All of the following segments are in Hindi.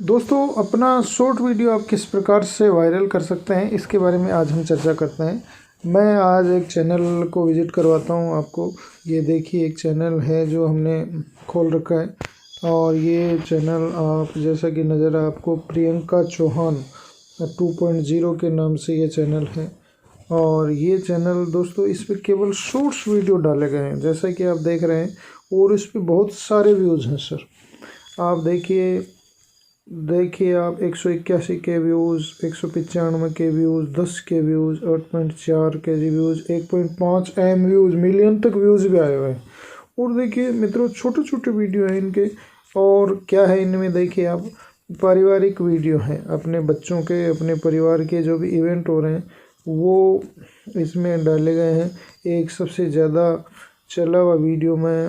दोस्तों, अपना शॉर्ट वीडियो आप किस प्रकार से वायरल कर सकते हैं, इसके बारे में आज हम चर्चा करते हैं। मैं आज एक चैनल को विज़िट करवाता हूं आपको। ये देखिए, एक चैनल है जो हमने खोल रखा है और ये चैनल आप जैसा कि नज़र आपको प्रियंका चौहान 2.0 के नाम से ये चैनल है। और ये चैनल दोस्तों, इस पर केवल शॉर्ट्स वीडियो डाले गए हैं जैसा कि आप देख रहे हैं, और इस पर बहुत सारे व्यूज़ हैं सर। आप देखिए आप 181 के व्यूज़, 195 के व्यूज़, 10 के व्यूज़, 8.4 के व्यूज़, 1.5 एम व्यूज़, मिलियन तक व्यूज़ भी आए हुए हैं। और देखिए मित्रों, छोटे छोटे वीडियो हैं इनके। और क्या है इनमें, देखिए आप, पारिवारिक वीडियो हैं, अपने बच्चों के, अपने परिवार के जो भी इवेंट हो रहे हैं वो इसमें डाले गए हैं। एक सबसे ज़्यादा चला हुआ वीडियो मैं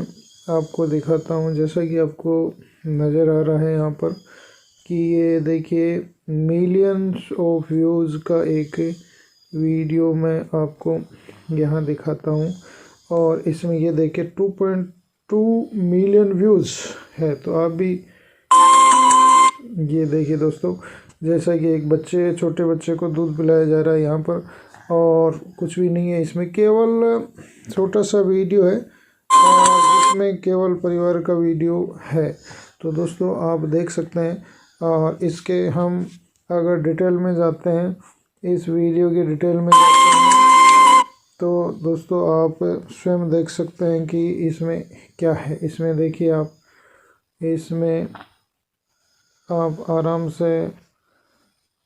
आपको दिखाता हूँ, जैसा कि आपको नज़र आ रहा है यहाँ पर कि ये देखिए मिलियंस ऑफ व्यूज़ का एक वीडियो मैं आपको यहाँ दिखाता हूँ। और इसमें ये देखिए 2.2 मिलियन व्यूज़ है। तो आप भी ये देखिए दोस्तों, जैसा कि एक छोटे बच्चे को दूध पिलाया जा रहा है यहाँ पर, और कुछ भी नहीं है इसमें, केवल छोटा सा वीडियो है और इसमें केवल परिवार का वीडियो है। तो दोस्तों आप देख सकते हैं। और इसके हम अगर डिटेल में जाते हैं, इस वीडियो के डिटेल में जाते हैं, तो दोस्तों आप स्वयं देख सकते हैं कि इसमें क्या है। इसमें देखिए आप, इसमें आप आराम से,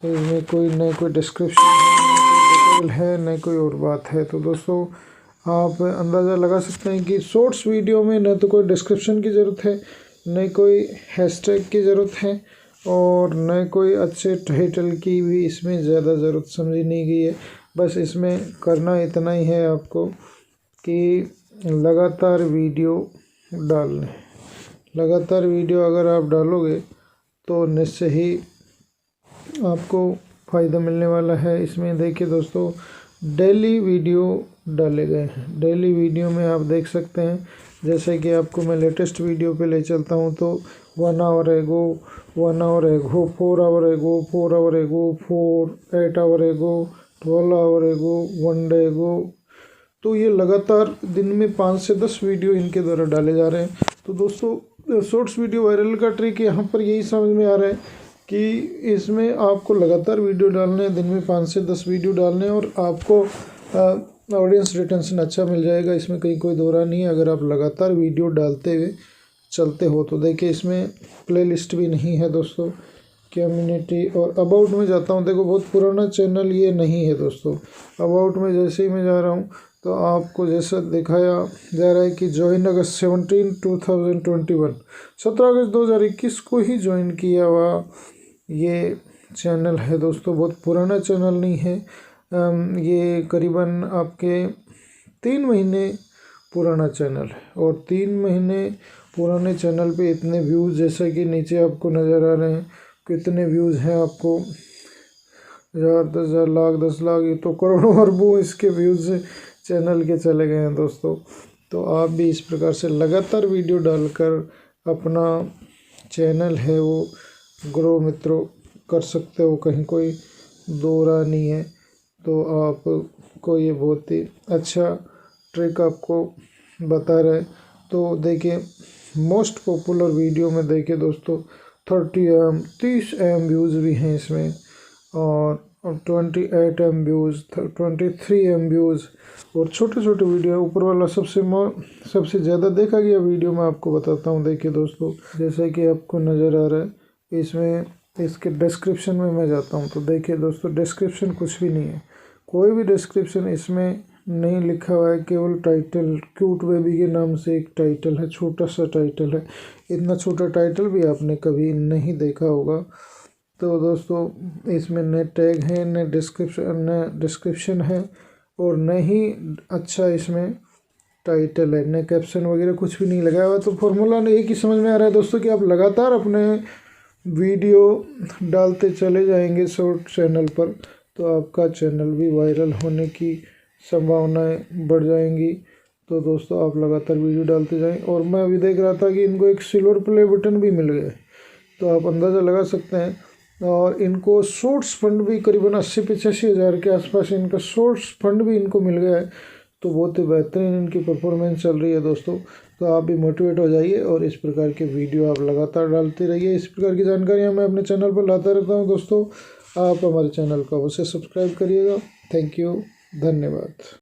इसमें कोई डिस्क्रिप्शन है, न कोई और बात है। तो दोस्तों आप अंदाज़ा लगा सकते हैं कि शॉर्ट्स वीडियो में न तो कोई डिस्क्रिप्शन की ज़रूरत है, न कोई हैशटैग की ज़रूरत है, और न कोई अच्छे टाइटल की भी इसमें ज़्यादा ज़रूरत समझी नहीं गई है। बस इसमें करना इतना ही है आपको कि लगातार वीडियो डालने, लगातार वीडियो अगर आप डालोगे तो निश्चय ही आपको फ़ायदा मिलने वाला है। इसमें देखिए दोस्तों, डेली वीडियो डाले गए हैं। डेली वीडियो में आप देख सकते हैं, जैसे कि आपको मैं लेटेस्ट वीडियो पे ले चलता हूं तो 1 आवर एगो, 1 आवर एगो, 4 आवर एगो, 4 आवर एगो, 8 आवर एगो, 12 आवर एगो, 1 डे एगो। तो ये लगातार दिन में 5 से 10 वीडियो इनके द्वारा डाले जा रहे हैं। तो दोस्तों, शॉर्ट्स वीडियो वायरल का ट्रिक यहाँ पर यही समझ में आ रहा है कि इसमें आपको लगातार वीडियो डालने हैं, दिन में 5 से 10 वीडियो डालने हैं, और आपको ऑडियंस रिटेंशन अच्छा मिल जाएगा। इसमें कहीं कोई दो राय नहीं है अगर आप लगातार वीडियो डालते हुए चलते हो तो। देखिए इसमें प्लेलिस्ट भी नहीं है दोस्तों, कम्युनिटी और अबाउट में जाता हूँ। देखो बहुत पुराना चैनल ये नहीं है दोस्तों। अबाउट में जैसे ही मैं जा रहा हूँ तो आपको जैसा दिखाया जा रहा है कि ज्वाइन अगस्त 17 2021, 17 अगस्त 2021 को ही ज्वाइन किया हुआ ये चैनल है दोस्तों। बहुत पुराना चैनल नहीं है। ये करीबन आपके 3 महीने पुराना चैनल है, और 3 महीने पुराने चैनल पे इतने व्यूज़, जैसा कि नीचे आपको नज़र आ रहे हैं कितने व्यूज़ हैं आपको, 1000, 10,000, लाख, 10 लाख, ये तो करोड़ों अरबों इसके व्यूज़ चैनल के चले गए हैं दोस्तों। तो आप भी इस प्रकार से लगातार वीडियो डालकर अपना चैनल है वो ग्रो मित्रों कर सकते हो, कहीं कोई दो राय नहीं है। तो आपको ये बहुत ही अच्छा ट्रिक आपको बता रहे। तो देखिए मोस्ट पॉपुलर वीडियो में देखिए दोस्तों 30 एम व्यूज़ भी हैं इसमें, और 28 एम व्यूज़, 23 एम व्यूज़, और छोटे छोटे वीडियो। ऊपर वाला सबसे ज़्यादा देखा गया वीडियो मैं आपको बताता हूँ। देखिए दोस्तों, जैसे कि आपको नज़र आ रहा है, इसमें इसके डिस्क्रिप्शन में मैं जाता हूँ तो देखिए दोस्तों, डिस्क्रिप्शन कुछ भी नहीं है, कोई भी डिस्क्रिप्शन इसमें नहीं लिखा हुआ है। केवल टाइटल, क्यूट बेबी के नाम से एक टाइटल है, छोटा सा टाइटल है। इतना छोटा टाइटल भी आपने कभी नहीं देखा होगा। तो दोस्तों इसमें न टैग है, न डिस्क्रिप्शन है, और न ही अच्छा इसमें टाइटल है, न कैप्शन वगैरह कुछ भी नहीं लगाया हुआ। तो फॉर्मूला एक ही समझ में आ रहा है दोस्तों कि आप लगातार अपने वीडियो डालते चले जाएंगे शॉर्ट चैनल पर, तो आपका चैनल भी वायरल होने की संभावनाएं बढ़ जाएंगी। तो दोस्तों आप लगातार वीडियो डालते जाएं। और मैं अभी देख रहा था कि इनको एक सिल्वर प्ले बटन भी मिल गया है। तो आप अंदाज़ा लगा सकते हैं। और इनको सोर्स फंड भी करीबन 80-85 हज़ार के आसपास इनका सोर्स फंड भी इनको मिल गया है। तो बहुत ही बेहतरीन इनकी परफॉर्मेंस चल रही है दोस्तों। तो आप भी मोटिवेट हो जाइए और इस प्रकार के वीडियो आप लगातार डालते रहिए। इस प्रकार की जानकारियाँ मैं अपने चैनल पर लाता रहता हूँ दोस्तों। आप हमारे चैनल को अवश्य सब्सक्राइब करिएगा। थैंक यू, धन्यवाद।